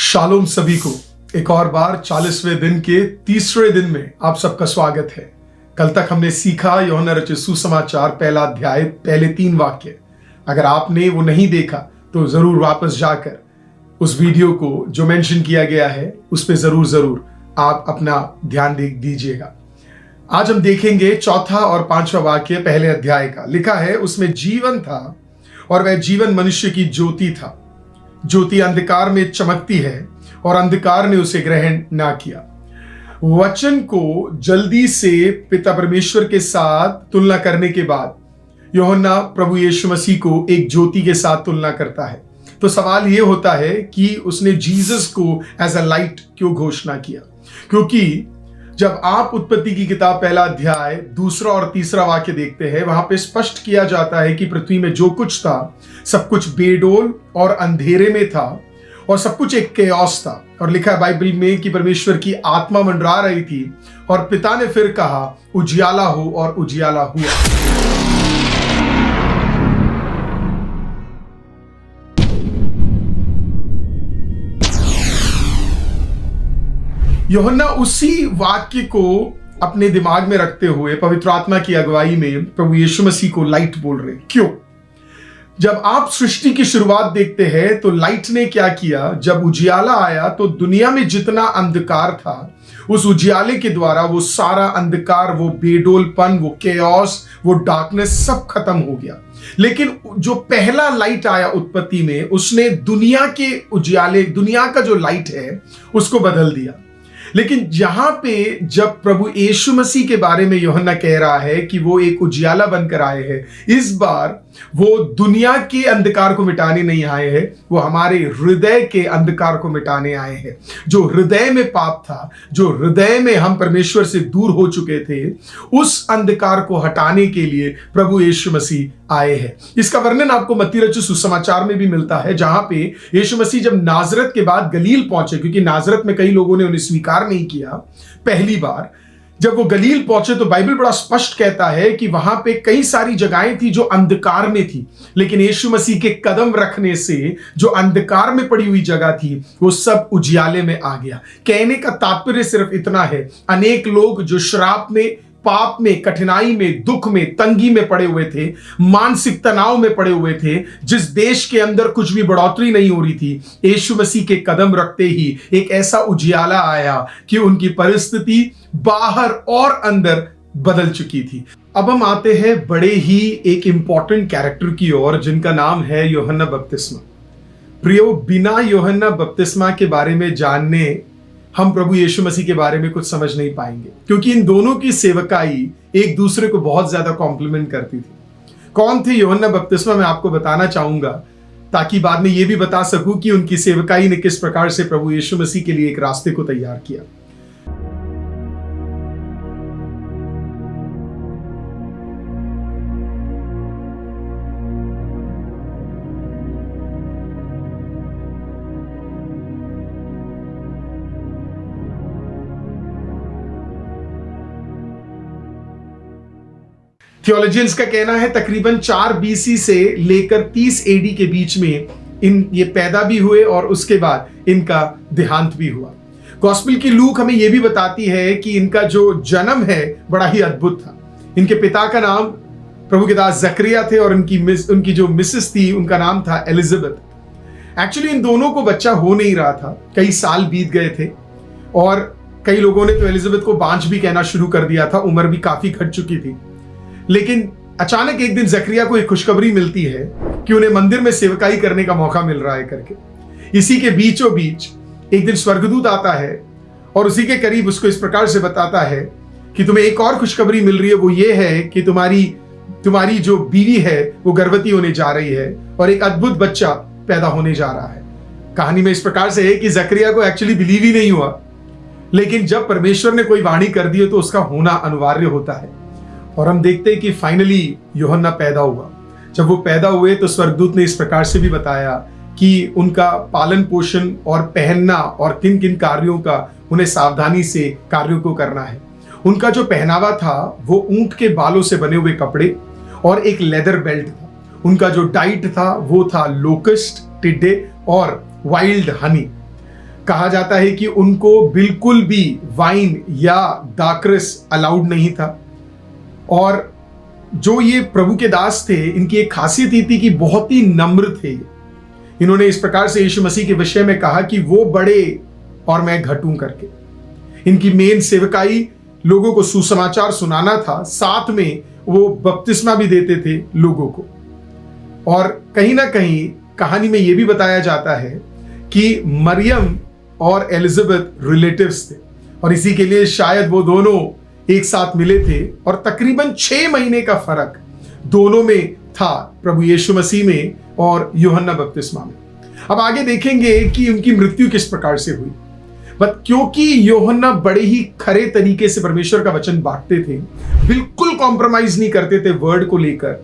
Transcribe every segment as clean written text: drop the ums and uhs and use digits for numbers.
Shalom सभी को। एक और बार 40वें दिन के तीसरे दिन में आप सबका स्वागत है। कल तक हमने सीखा यूहन्ना रचित सुसमाचार पहला अध्याय पहले 3 वाक्य। अगर आपने वो नहीं देखा तो जरूर वापस जाकर उस वीडियो को जो मेंशन किया गया है उस पे जरूर आप अपना ध्यान दीजिएगा। आज हम देखेंगे चौथा और 5वां वाक्य पहले अध्याय का। लिखा है, उसमें जीवन था और वह जीवन मनुष्य की ज्योति था। ज्योति अंधकार में चमकती है और अंधकार ने उसे ग्रहण ना किया। वचन को जल्दी से पिता परमेश्वर के साथ तुलना करने के बाद यूहन्ना प्रभु यीशु मसीह को एक ज्योति के साथ तुलना करता है। तो सवाल यह होता है कि उसने जीसस को एज अ लाइट क्यों घोषणा किया? क्योंकि जब आप उत्पत्ति की किताब पहला अध्याय 2 और 3 वाक्य देखते हैं, वहां पे स्पष्ट किया जाता है कि पृथ्वी में जो कुछ था सब कुछ बेडोल और अंधेरे में था और सब कुछ एक केओस था। और लिखा है बाइबल में कि परमेश्वर की आत्मा मंडरा रही थी और पिता ने फिर कहा उजियाला हो और उजियाला हुआ। यूहन्ना उसी वाक्य को अपने दिमाग में रखते हुए पवित्र आत्मा की अगुवाई में प्रभु यीशु मसीह को लाइट बोल रहे। क्यों? जब आप सृष्टि की शुरुआत देखते हैं तो लाइट ने क्या किया? जब उजियाला आया तो दुनिया में जितना अंधकार था उस उजियाले के द्वारा वो सारा अंधकार, वो बेडोलपन, वो केओस, वो डार्कनेस सब खत्म हो गया। लेकिन जो पहला लाइट आया उत्पत्ति में, उसने दुनिया के उजियाले, दुनिया का जो लाइट है उसको बदल दिया। लेकिन जहां पे जब प्रभु यीशु मसीह के बारे में यूहन्ना कह रहा है कि वो एक उजियाला बनकर आए हैं, इस बार वो दुनिया के अंधकार को मिटाने नहीं आए हैं, वो हमारे हृदय के अंधकार को मिटाने आए हैं। जो हृदय में पाप था, जो हृदय में हम परमेश्वर से दूर हो चुके थे, उस अंधकार को हटाने के लिए प्रभु यीशु मसीह आए हैं। इसका वर्णन आपको मत्ती रचित सुसमाचार में भी मिलता है, जहां पे यीशु मसीह जब नाजरत के बाद गलील पहुंचे, क्योंकि नाजरत में कई लोगों ने उन्हें स्वीकार नहीं किया। पहली बार जब वो गलील पहुंचे तो बाइबल बड़ा स्पष्ट कहता है कि वहां पे कई सारी जगहें थी जो अंधकार में थी, लेकिन यीशु मसीह के कदम रखने से जो अंधकार में पड़ी हुई जगह थी वो सब उजियाले में आ गया। कहने का तात्पर्य सिर्फ इतना है, अनेक लोग जो श्राप में, पाप में, कठिनाई में, दुख में, तंगी में पड़े हुए थे, मानसिक तनाव में पड़े हुए थे, जिस देश के अंदर कुछ भी बढ़ोतरी नहीं हो रही थी, यीशु मसीह के कदम रखते ही एक ऐसा उजियाला आया कि उनकी परिस्थिति बाहर और अंदर बदल चुकी थी। अब हम आते हैं बड़े ही एक इंपॉर्टेंट कैरेक्टर की ओर, जिनका नाम है यूहन्ना बपतिस्मा। प्रियो, बिना यूहन्ना बपतिस्मा के बारे में जानने हम प्रभु यीशु मसीह के बारे में कुछ समझ नहीं पाएंगे, क्योंकि इन दोनों की सेवकाई एक दूसरे को बहुत ज्यादा कॉम्प्लीमेंट करती थी। कौन थे यूहन्ना बपतिस्मा, मैं आपको बताना चाहूंगा, ताकि बाद में यह भी बता सकूं कि उनकी सेवकाई ने किस प्रकार से प्रभु यीशु मसीह के लिए एक रास्ते को तैयार किया। थियोलॉजियंस का कहना है तकरीबन 4 BC से लेकर 30 AD के बीच में ये पैदा भी हुए और उसके बाद इनका देहांत भी हुआ। गॉस्पेल की लूक हमें यह भी बताती है कि इनका जो जन्म है बड़ा ही अद्भुत था। इनके पिता का नाम प्रभु के दास जकरिया थे और उनकी जो मिसेस थी उनका नाम था एलिजाबेथ। एक्चुअली इन दोनों को बच्चा हो नहीं रहा था, कई साल बीत गए थे और कई लोगों ने तो एलिजाबेथ को बांझ भी कहना शुरू कर दिया था, उम्र भी काफी घट चुकी थी। लेकिन अचानक एक दिन जकरिया को एक खुशखबरी मिलती है कि उन्हें मंदिर में सेवकाई करने का मौका मिल रहा है करके। इसी के बीचों बीच एक दिन स्वर्गदूत आता है और उसी के करीब उसको इस प्रकार से बताता है कि तुम्हें एक और खुशखबरी मिल रही है, वो ये है कि तुम्हारी जो बीवी है वो गर्भवती होने जा रही है और एक अद्भुत बच्चा पैदा होने जा रहा है। कहानी में इस प्रकार से है कि जकरिया को एक्चुअली बिलीव ही नहीं हुआ, लेकिन जब परमेश्वर ने कोई वाणी कर दी तो उसका होना अनिवार्य होता है। और हम देखते हैं कि फाइनली यूहन्ना पैदा हुआ। जब वो पैदा हुए तो स्वर्गदूत ने इस प्रकार से भी बताया कि उनका पालन पोषण और पहनना और किन किन कार्यों का उन्हें सावधानी से कार्यों को करना है। उनका जो पहनावा था वो ऊंट के बालों से बने हुए कपड़े और एक लेदर बेल्ट था। उनका जो डाइट था वो था लोकस्ट, टिड्डे और वाइल्ड हनी। कहा जाता है कि उनको बिल्कुल भी वाइन या दाखरस अलाउड नहीं था। और जो ये प्रभु के दास थे, इनकी एक खासियत ये थी कि बहुत ही नम्र थे। इन्होंने इस प्रकार से यीशु मसीह के विषय में कहा कि वो बढ़े और मैं घटूं करके। इनकी मेन सेवकाई लोगों को सुसमाचार सुनाना था, साथ में वो बपतिस्मा भी देते थे लोगों को। और कहीं ना कहीं कहानी में यह भी बताया जाता है कि मरियम और एलिजाबेथ रिलेटिव्स थे और इसी के लिए शायद वो दोनों एक साथ मिले थे। और तकरीबन 6 महीने का फर्क दोनों में था, प्रभु यीशु मसीह में और यूहन्ना बपतिस्मा में। अब आगे देखेंगे कि उनकी मृत्यु किस प्रकार से हुई। बट क्योंकि यूहन्ना बड़े ही खरे तरीके से परमेश्वर का वचन बांटते थे, बिल्कुल कॉम्प्रोमाइज नहीं करते थे वर्ड को लेकर,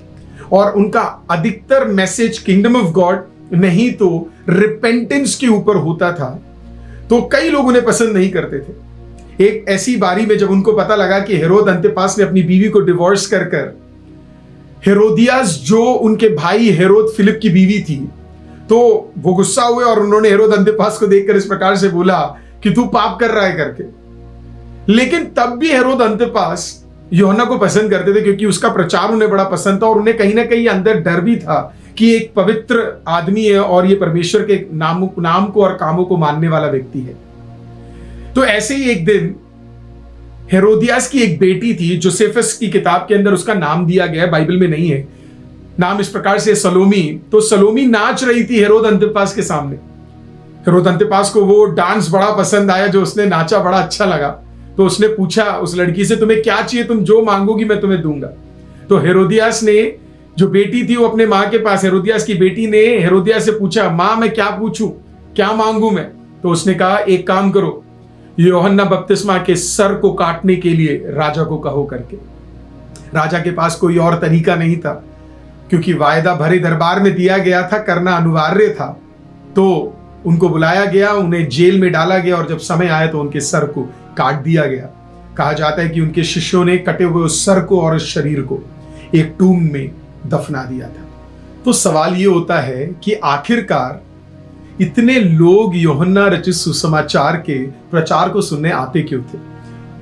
और उनका अधिकतर मैसेज किंगडम ऑफ गॉड नहीं तो रिपेंटेंस के ऊपर होता था, तो कई लोग उन्हें पसंद नहीं करते थे। एक ऐसी बारी में जब उनको पता लगा कि हेरोद अंतिपास ने अपनी बीवी को डिवोर्स कर हेरोदियास जो उनके भाई हेरोद फिलिप की बीवी थी, तो वो गुस्सा हुए और उन्होंने हेरोद अंतिपास को देखकर इस प्रकार से बोला कि तू पाप कर रहा है करके। लेकिन तब भी हेरोद अंतिपास यूहन्ना को पसंद करते थे क्योंकि उसका प्रचार उन्हें बड़ा पसंद था और उन्हें कहीं ना कहीं अंदर डर भी था कि एक पवित्र आदमी है और ये परमेश्वर के नाम को और कामों को मानने वाला व्यक्ति है। तो ऐसे ही एक दिन हेरोदियास की एक बेटी थी, जोसेफस की किताब के अंदर उसका नाम दिया गया है, बाइबल में नहीं है नाम, इस प्रकार से सलोमी। तो सलोमी नाच रही थी हेरोद अंतिपास के सामने। हेरोद अंतिपास को वो डांस बड़ा पसंद आया, जो उसने नाचा बड़ा अच्छा लगा। तो उसने पूछा उस लड़की से, तुम्हें क्या चाहिए, तुम जो मांगोगी मैं तुम्हें दूंगा। तो हेरोदियास ने, जो बेटी थी वो अपने माँ के पास, हेरोदियास की बेटी ने हेरोदियास से पूछा, माँ मैं क्या पूछूं, क्या मांगू मैं? तो उसने कहा एक काम करो, यूहन्ना बपतिस्मा के सर को काटने के लिए राजा को कहो करके। राजा के पास कोई और तरीका नहीं था क्योंकि वायदा भरे दरबार में दिया गया था, करना अनिवार्य था। तो उनको बुलाया गया, उन्हें जेल में डाला गया और जब समय आया तो उनके सर को काट दिया गया। कहा जाता है कि उनके शिष्यों ने कटे हुए उस सर को और उस शरीर को एक टूम में दफना दिया था। तो सवाल ये होता है कि आखिरकार इतने लोग यूहन्ना रचित सुसमाचार के प्रचार को सुनने आते क्यों थे?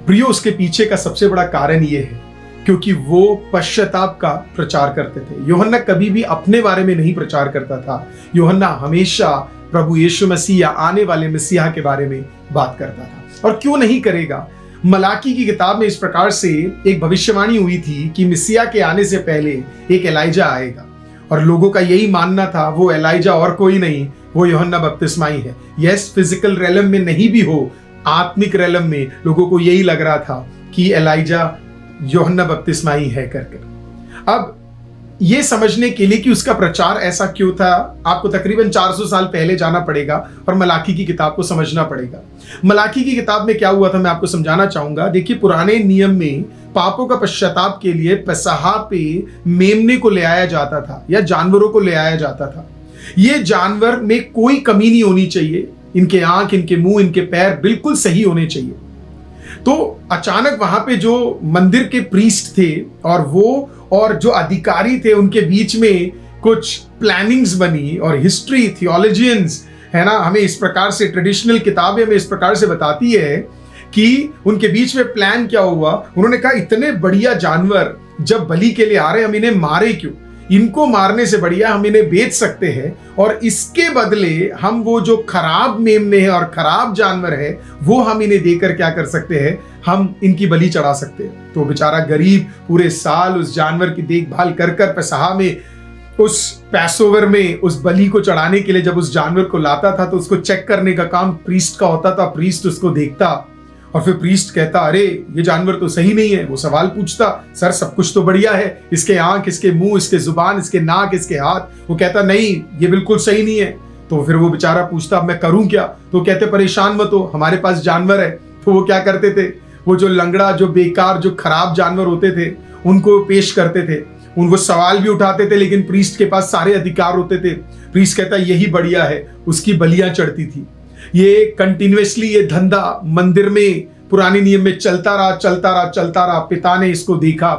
प्रियो, उसके पीछे का सबसे बड़ा कारण यह है क्योंकि वो पश्चाताप का प्रचार करते थे। यूहन्ना कभी भी अपने बारे में नहीं प्रचार करता था। यूहन्ना हमेशा प्रभु यीशु मसीह या आने वाले मसीहा के बारे में बात करता था। और क्यों नहीं करेगा? मलाकी की किताब में इस प्रकार से एक भविष्यवाणी हुई थी कि मसीहा के आने से पहले एक एलाइजा आएगा और लोगों का यही मानना था वो एलाइजा और कोई नहीं, वो यूहन्ना बपतिस्माई है। यस, फिजिकल रेलम में नहीं भी हो, आत्मिक रेलम में लोगों को यही लग रहा था कि एलाइजा यूहन्ना बपतिस्माई है कर। अब ये समझने के लिए कि उसका प्रचार ऐसा क्यों था, आपको तकरीबन 400 साल पहले जाना पड़ेगा और मलाकी की किताब को समझना पड़ेगा। मलाकी की किताब में क्या हुआ था मैं आपको समझाना चाहूंगा। देखिए, पुराने नियम में पापों का पश्चाताप के लिए पेसहा पे मेमने को ले आया जाता था या जानवरों को ले आया जाता था। ये जानवर में कोई कमी नहीं होनी चाहिए, इनके आंख, इनके मुंह, इनके पैर बिल्कुल सही होने चाहिए। तो अचानक वहां पे जो मंदिर के प्रीस्ट थे और जो अधिकारी थे, उनके बीच में कुछ प्लानिंग्स बनी और हिस्ट्री थियोलॉजियंस है ना, हमें इस प्रकार से, ट्रेडिशनल किताबें हमें इस प्रकार से बताती है कि उनके बीच में प्लान क्या हुआ। उन्होंने कहा इतने बढ़िया जानवर जब बलि के लिए आ रहे, हम इन्हें मारे क्यों? इनको मारने से बढ़िया हम इन्हें बेच सकते हैं और इसके बदले हम वो जो खराब मेमने हैं और खराब जानवर है वो हम इन्हें देकर क्या कर सकते हैं, हम इनकी बलि चढ़ा सकते हैं। तो बेचारा गरीब पूरे साल उस जानवर की देखभाल कर पेसहा में, उस पैसोवर में, उस बलि को चढ़ाने के लिए जब उस जानवर को लाता था तो उसको चेक करने का काम प्रीस्ट का होता था। प्रीस्ट उसको देखता और फिर प्रीस्ट कहता, अरे ये जानवर तो सही नहीं है। वो सवाल पूछता, सर सब कुछ तो बढ़िया है, इसके आंख, इसके मुंह, इसके जुबान, इसके नाक, इसके हाथ। वो कहता नहीं, ये बिल्कुल सही नहीं है। तो फिर वो बेचारा पूछता, अब मैं करूं क्या? तो कहते परेशान मत हो, हमारे पास जानवर है। तो वो क्या करते थे, वो जो लंगड़ा, जो बेकार, जो खराब जानवर होते थे उनको पेश करते थे, उनको सवाल भी उठाते थे, लेकिन प्रीस्ट के पास सारे अधिकार होते थे। प्रीस्ट कहता यही बढ़िया है, उसकी बलियां चढ़ती थी। ये कंटिन्यूअसली ये धंधा मंदिर में पुराने नियम में चलता रहा। पिता ने इसको देखा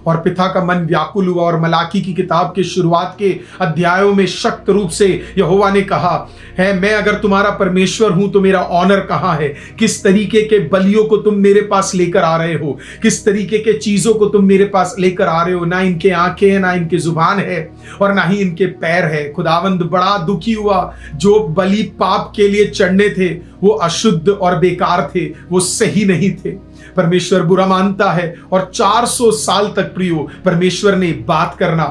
और पिता का मन व्याकुल हुआ और मलाकी की किताब के शुरुआत के अध्यायों में सख्त रूप से यहोवा ने कहा है, मैं अगर तुम्हारा परमेश्वर हूं तो मेरा ऑनर कहां है? किस तरीके के बलियों को तुम मेरे पास लेकर आ रहे हो? किस तरीके के चीजों को तुम मेरे पास लेकर आ रहे हो? ना इनके आंखें हैं, ना इनके जुबान है और ना ही इनके पैर है। खुदावंद बड़ा दुखी हुआ। जो बलि पाप के लिए चढ़ने थे वो अशुद्ध और बेकार थे, वो सही नहीं थे। परमेश्वर बुरा मानता है और 400 साल तक प्रियो परमेश्वर ने बात करना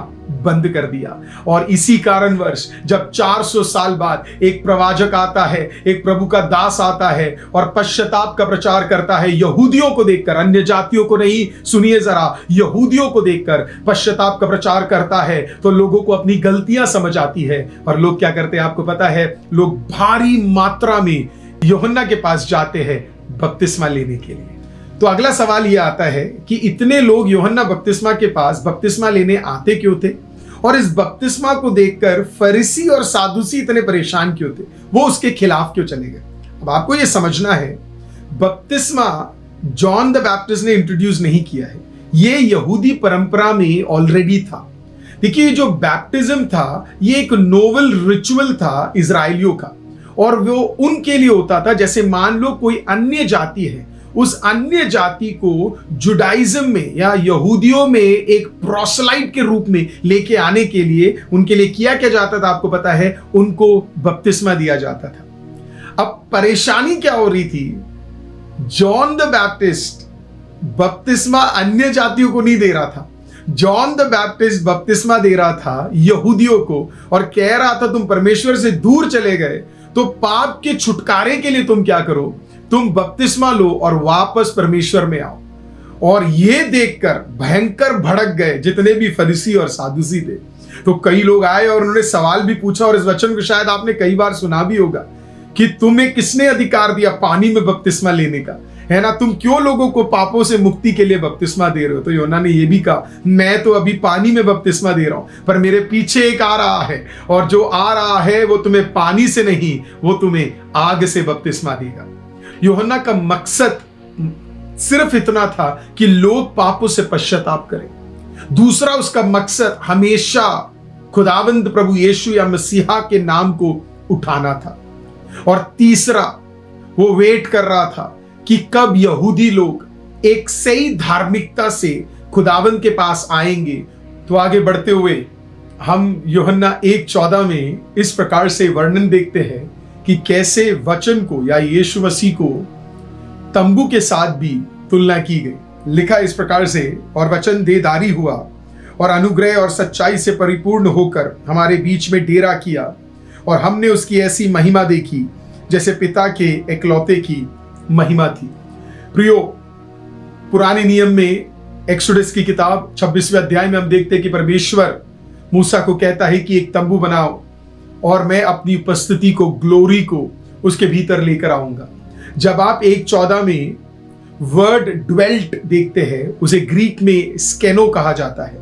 बंद कर दिया। और इसी कारणवश जब 400 साल बाद एक प्रवाचक आता है, एक प्रभु का दास आता है और पश्चाताप का प्रचार करता है, यहूदियों को देखकर, अन्य जातियों को नहीं, सुनिए जरा, यहूदियों को देखकर पश्चाताप का प्रचार करता है, तो लोगों को अपनी गलतियां समझ आती है और लोग क्या करते हैं आपको पता है? लोग भारी मात्रा में यूहन्ना के पास जाते हैं बपतिस्मा लेने के लिए। तो अगला सवाल यह आता है कि इतने लोग यूहन्ना बपतिस्मा के पास बपतिस्मा लेने आते क्यों थे? और इस बपतिस्मा को देखकर फरीसी और सादुसी इतने परेशान क्यों थे? वो उसके खिलाफ क्यों चले गए? अब आपको यह समझना है, बपतिस्मा जॉन द बैप्टिस्ट ने इंट्रोड्यूस नहीं किया है, ये यहूदी परंपरा में ऑलरेडी था। देखिए, जो बैप्टिज्म था ये एक नोवल रिचुअल था इजराइलियों का, और वो उनके लिए होता था जैसे मान लो कोई अन्य जाति है, उस अन्य जाति को जुडाइज्म में या यहूदियों में एक प्रोसलाइट के रूप में लेके आने के लिए उनके लिए किया क्या जाता था आपको पता है? उनको बपतिस्मा दिया जाता था। अब परेशानी क्या हो रही थी? जॉन द बैप्टिस्ट बपतिस्मा अन्य जातियों को नहीं दे रहा था। जॉन द बैप्टिस्ट बपतिस्मा दे रहा था यहूदियों को और कह रहा था तुम परमेश्वर से दूर चले गए, तो पाप के छुटकारे के लिए तुम क्या करो? तुम बपतिस्मा लो और वापस परमेश्वर में आओ। और ये देखकर भयंकर भड़क गए जितने भी फरीसी और सादुसी थे। तो कई लोग आए और उन्होंने सवाल भी पूछा, और इस वचन को शायद आपने कई बार सुना भी होगा कि तुम्हें किसने अधिकार दिया पानी में बपतिस्मा लेने का, है ना? तुम क्यों लोगों को पापों से मुक्ति के लिए बपतिस्मा दे रहे हो? तो यूहन्ना ने यह भी कहा, मैं तो अभी पानी में बपतिस्मा दे रहा हूं, पर मेरे पीछे एक आ रहा है, और जो आ रहा है वो तुम्हें पानी से नहीं, वो तुम्हें आग से बपतिस्मा देगा। यूहन्ना का मकसद सिर्फ इतना था कि लोग पापों से पश्चाताप करें। दूसरा उसका मकसद हमेशा खुदावंद प्रभु यीशु या मसीहा के नाम को उठाना था। और तीसरा, वो वेट कर रहा था कि कब यहूदी लोग एक सही धार्मिकता से खुदावंद के पास आएंगे। तो आगे बढ़ते हुए हम यूहन्ना 1:14 में इस प्रकार से वर्णन देखते हैं कि कैसे वचन को या यीशु मसीह को तंबू के साथ भी तुलना की गई। लिखा इस प्रकार से, और वचन देहधारी हुआ और अनुग्रह और सच्चाई से परिपूर्ण होकर हमारे बीच में डेरा किया, और हमने उसकी ऐसी महिमा देखी जैसे पिता के एकलौते की महिमा थी। प्रियो, पुराने नियम में एक्सोडस की किताब 26वें अध्याय में हम देखते हैं कि परमेश्वर मूसा को कहता है कि एक तंबू बनाओ और मैं अपनी उपस्थिति को, ग्लोरी को उसके भीतर लेकर आऊंगा। जब आप 1:14 में वर्ड ड्वेल्ट देखते हैं, उसे ग्रीक में स्केनो कहा जाता है।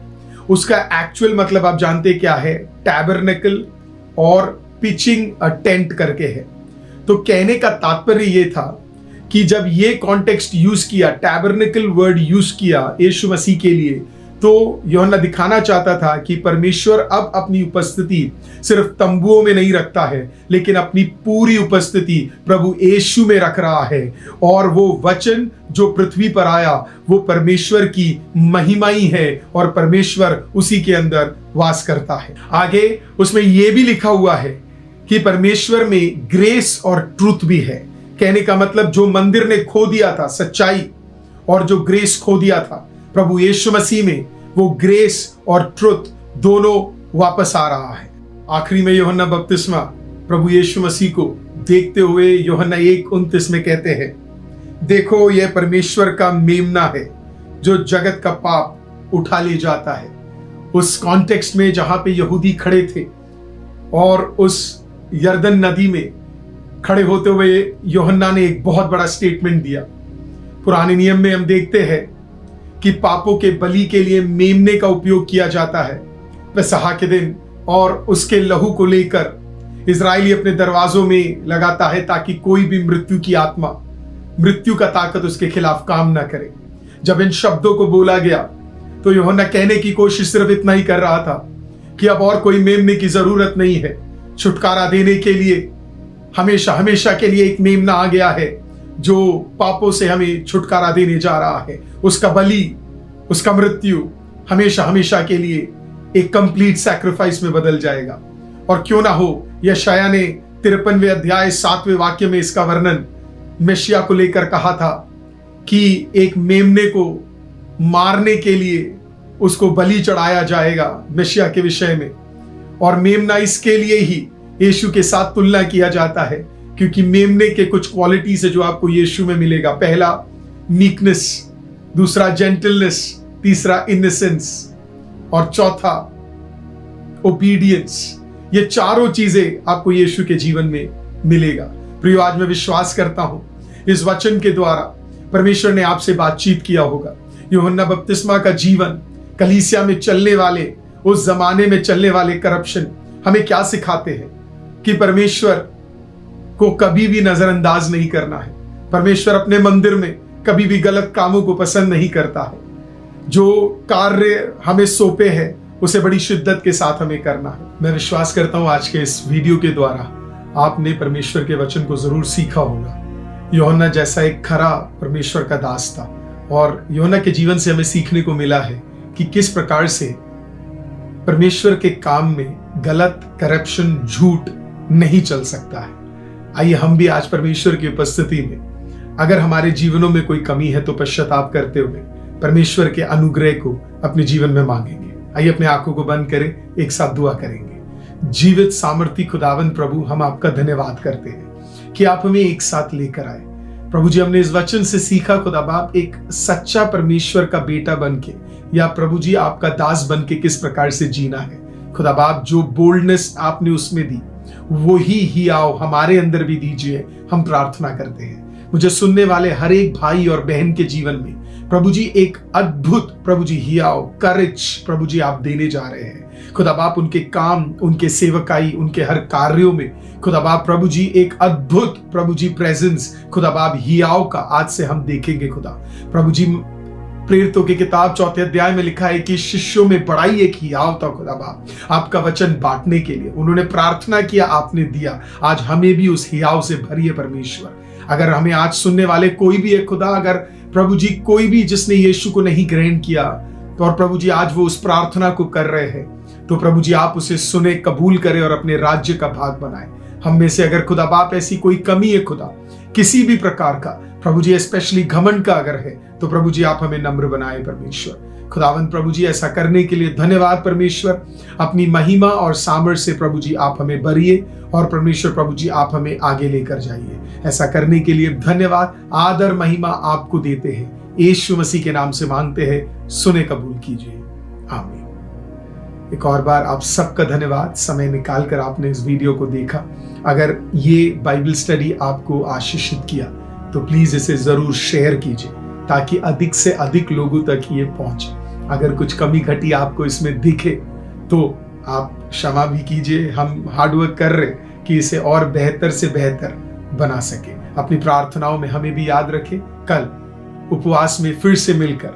उसका एक्चुअल मतलब आप जानते क्या है? टैबरनेकल और पिचिंग अ टेंट करके है। तो कहने का तात्पर्य यह था कि जब ये कॉन्टेक्स्ट यूज किया, टैबरनेकल वर्ड यूज किया यीशु मसीह के लिए, तो यूहन्ना दिखाना चाहता था कि परमेश्वर अब अपनी उपस्थिति सिर्फ तंबुओं में नहीं रखता है, लेकिन अपनी पूरी उपस्थिति प्रभु यीशु में रख रहा है। और वो वचन जो पृथ्वी पर आया वो परमेश्वर की महिमा ही है, और परमेश्वर उसी के अंदर वास करता है। आगे उसमें यह भी लिखा हुआ है कि परमेश्वर में ग्रेस और ट्रूथ भी है। कहने का मतलब जो मंदिर ने खो दिया था सच्चाई, और जो ग्रेस खो दिया था प्रभु यीशु मसीह में, वो ग्रेस और ट्रुथ दोनों वापस आ रहा है। आखिरी में यूहन्ना बपतिस्मा प्रभु यीशु मसीह को देखते हुए यूहन्ना 1:29 में कहते हैं, देखो यह परमेश्वर का मेमना है जो जगत का पाप उठा ले जाता है। उस कॉन्टेक्स्ट में जहां पे यहूदी खड़े थे और उस यरदन नदी में खड़े होते हुए यूहन्ना ने एक बहुत बड़ा स्टेटमेंट दिया। पुराने नियम में हम देखते हैं कि पापों के बलि के लिए मेमने का उपयोग किया जाता है पेसहा के दिन, और उसके लहू को लेकर इजरायली अपने दरवाजों में लगाता है ताकि कोई भी मृत्यु की आत्मा, मृत्यु का ताकत उसके खिलाफ काम ना करे। जब इन शब्दों को बोला गया तो यूहन्ना कहने की कोशिश सिर्फ इतना ही कर रहा था कि अब और कोई मेमने की जरूरत नहीं है। छुटकारा देने के लिए हमेशा हमेशा के लिए एक मेमना आ गया है जो पापों से हमें छुटकारा देने जा रहा है। उसका बलि, उसका मृत्यु हमेशा हमेशा के लिए एक कंप्लीट सैक्रिफाइस में बदल जाएगा। और क्यों ना हो, यशायाह ने 53वें अध्याय 7वें वाक्य में इसका वर्णन मेशिया को लेकर कहा था कि एक मेमने को मारने के लिए उसको बलि चढ़ाया जाएगा मेशिया के विषय में। और मेमना इसके लिए ही यीशु के साथ तुलना किया जाता है क्योंकि मेमने के कुछ क्वालिटीज है जो आपको यीशु में मिलेगा। पहला मीकनेस, दूसरा जेंटलनेस, तीसरा इनोसेंस और चौथा ओबीडियंस। ये चारों चीजें आपको यीशु के जीवन में मिलेगा। प्रियो, आज मैं विश्वास करता हूं इस वचन के द्वारा परमेश्वर ने आपसे बातचीत किया होगा। यूहन्ना बपतिस्मा का जीवन, कलीसिया में चलने वाले, उस जमाने में चलने वाले करप्शन हमें क्या सिखाते हैं कि परमेश्वर को कभी भी नजरअंदाज नहीं करना है। परमेश्वर अपने मंदिर में कभी भी गलत कामों को पसंद नहीं करता है। जो कार्य हमें सौंपे हैं उसे बड़ी शिद्दत के साथ हमें करना है। मैं विश्वास करता हूं आज के इस वीडियो के द्वारा आपने परमेश्वर के वचन को जरूर सीखा होगा। यूहन्ना जैसा एक खरा परमेश्वर का दास था और यूहन्ना के जीवन से हमें सीखने को मिला है कि किस प्रकार से परमेश्वर के काम में गलत, करप्शन, झूठ नहीं चल सकता है। आइए हम भी आज परमेश्वर की उपस्थिति में अगर हमारे जीवनों में कोई कमी है तो पश्चाताप करते हुए परमेश्वर के अनुग्रह को अपने जीवन में मांगेंगे। आइए अपने आंखों को बंद करें, एक साथ दुआ करेंगे। जीवित सामर्थी खुदावंद प्रभु, हम आपका धन्यवाद करते हैं कि आप हमें एक साथ लेकर आए। प्रभु जी, हमने इस वचन से सीखा खुदा बाप, एक सच्चा परमेश्वर का बेटा बनके या प्रभु जी आपका दास बनके किस प्रकार से जीना है। खुदा बाप, जो बोल्डनेस आपने उसमें दी वही ही आओ हमारे अंदर भी दीजिए, हम प्रार्थना करते हैं। मुझे सुनने वाले हर एक भाई और बहन के जीवन में प्रभु जी एक अद्भुत प्रभु जी हियाव करेज प्रभु जी आप देने जा रहे हैं। खुदा बाप, उनके काम, उनके सेवकाई, उनके हर कार्यों में खुदा बाप प्रभु जी एक अद्भुत प्रभु जी प्रेजेंस खुदा बाप हियाव का आज से हम देखेंगे। खुदा प्रभु जी, प्रेरितों की किताब 4 अध्याय में लिखा है कि शिष्यों में बड़ाई एक हियाव था खुदा बाप, आपका वचन बांटने के लिए। उन्होंने प्रार्थना किया, आपने दिया। आज हमें भी उस हियाव से भरिए परमेश्वर। अगर हमें आज सुनने वाले कोई भी है खुदा, अगर प्रभु जी कोई भी जिसने यीशु को नहीं ग्रहण किया तो और प्रभु जी आज वो उस प्रार्थना को कर रहे हैं, तो प्रभु जी आप उसे सुने, कबूल करें और अपने राज्य का भाग बनाए। हम में से अगर खुदा बाप ऐसी कोई कमी है खुदा, किसी भी प्रकार का प्रभु जी, स्पेशली घमंड का अगर है, तो प्रभु जी आप हमें नम्र बनाए परमेश्वर। खुदावंद प्रभु जी, ऐसा करने के लिए धन्यवाद परमेश्वर। अपनी महिमा और सामर्थ्य से प्रभु जी आप हमें भरिए और परमेश्वर प्रभु जी आप हमें आगे लेकर जाइए। ऐसा करने के लिए धन्यवाद, आदर महिमा आपको देते हैं, यीशु मसीह के नाम से मांगते हैं, सुने कबूल कीजिए, आमीन। एक और बार आप सबका धन्यवाद, समय निकालकर आपने इस वीडियो को देखा। अगर ये बाइबल स्टडी आपको आशीषित किया तो प्लीज इसे जरूर शेयर कीजिए ताकि अधिक से अधिक लोगों तक ये पहुंचे। अगर कुछ कमी घटी आपको इसमें दिखे तो आप क्षमा भी कीजिए। हम हार्डवर्क कर रहे कि इसे और बेहतर से बेहतर बना सके। अपनी प्रार्थनाओं में हमें भी याद रखें। कल उपवास में फिर से मिलकर